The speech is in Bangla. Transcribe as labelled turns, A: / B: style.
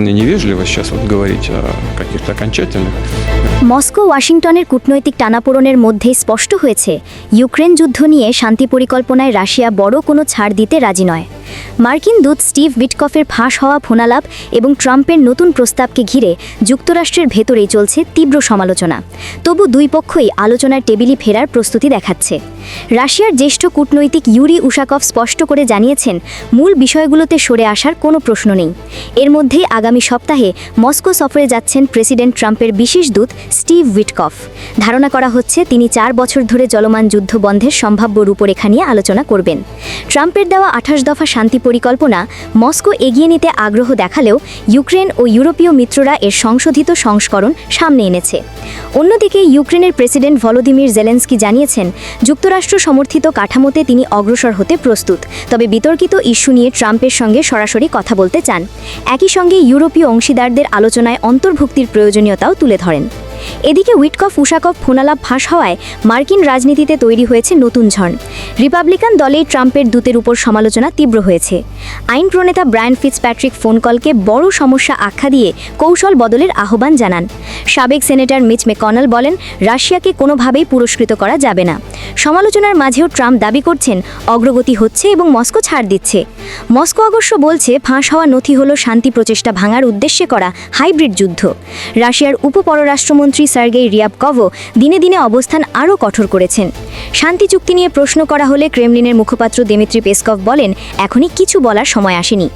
A: Мне невежливо сейчас вот говорить о каких-то окончательных.
B: মস্কো ওয়াশিংটনের কূটনৈতিক টানাপোড়েনের মধ্যেই স্পষ্ট হয়েছে ইউক্রেন যুদ্ধ নিয়ে শান্তি পরিকল্পনায় রাশিয়া বড় কোনো ছাড় দিতে রাজি নয়। মার্কিন দূত স্টিভ উইটকফের ফাঁস হওয়া ফোনালাপ এবং ট্রাম্পের নতুন প্রস্তাবকে ঘিরে যুক্তরাষ্ট্রের ভেতরেই চলছে তীব্র সমালোচনা। তবু দুই পক্ষই আলোচনার টেবিলে ফেরার প্রস্তুতি দেখাচ্ছে। রাশিয়ার জ্যেষ্ঠ কূটনৈতিক ইউরি উশাকভ স্পষ্ট করে জানিয়েছেন, মূল বিষয়গুলোতে সরে আসার কোনো প্রশ্ন নেই। এর মধ্যেই আগামী সপ্তাহে মস্কো সফরে যাচ্ছেন প্রেসিডেন্ট ট্রাম্পের বিশেষ দূত স্টিভ উইটকফ। ধারণা করা হচ্ছে তিনি 4 বছর ধরে চলমান যুদ্ধ বন্ধের সম্ভাব্য রূপরেখা নিয়ে আলোচনা করবেন। ট্রাম্পের দেওয়া 28 দফা শান্তি পরিকল্পনা মস্কো এগিয়ে নিতে আগ্রহ দেখালেও ইউক্রেন ও ইউরোপীয় মিত্ররা এর সংশোধিত সংস্করণ সামনে এনেছে। অন্যদিকে ইউক্রেনের প্রেসিডেন্ট ভলোদিমির জেলেনস্কি জানিয়েছেন, যুক্তরাষ্ট্র সমর্থিত কাঠামোতে তিনি অগ্রসর হতে প্রস্তুত, তবে বিতর্কিত ইস্যু নিয়ে ট্রাম্পের সঙ্গে সরাসরি কথা বলতে চান। একই সঙ্গে ইউরোপীয় অংশীদারদের আলোচনায় অন্তর্ভুক্তির প্রয়োজনীয়তাও তুলে ধরেন। এদিকে উইটকফ উশাকভ ফোনালাপ ফাঁস হওয়ায় মার্কিন রাজনীতিতে তৈরি হয়েছে নতুন ঝড়। রিপাবলিকান দলেই ট্রাম্পের দূতের উপর সমালোচনা তীব্র হয়েছে। আইন প্রণেতা ব্রায়ান ফিটজপ্যাট্রিক ফোন কলকে বড় সমস্যা আখ্যা দিয়ে কৌশল বদলের আহ্বান জানান। সাবেক সেনেটর মিচ ম্যাকনেল বলেন, রাশিয়াকে কোনোভাবেই পুরস্কৃত করা যাবে না। সমালোচনার মাঝেও ট্রাম্প দাবি করছেন অগ্রগতি হচ্ছে এবং মস্কো ছাড় দিচ্ছে। মস্কো অবশ্য বলছে ফাঁস হওয়া নথি হল শান্তি প্রচেষ্টা ভাঙার উদ্দেশ্যে করা হাইব্রিড যুদ্ধ। রাশিয়ার উপপররাষ্ট্রমন্ত্রী সার্গেই রিয়াবকভও দিনে দিনে অবস্থান আরও কঠোর করেছেন। শান্তি চুক্তি নিয়ে প্রশ্ন করা হলে ক্রেমলিনের মুখপাত্র দিমিত্রি পেসকভ বলেন, এখনই কিছু বলার সময় আসেনি।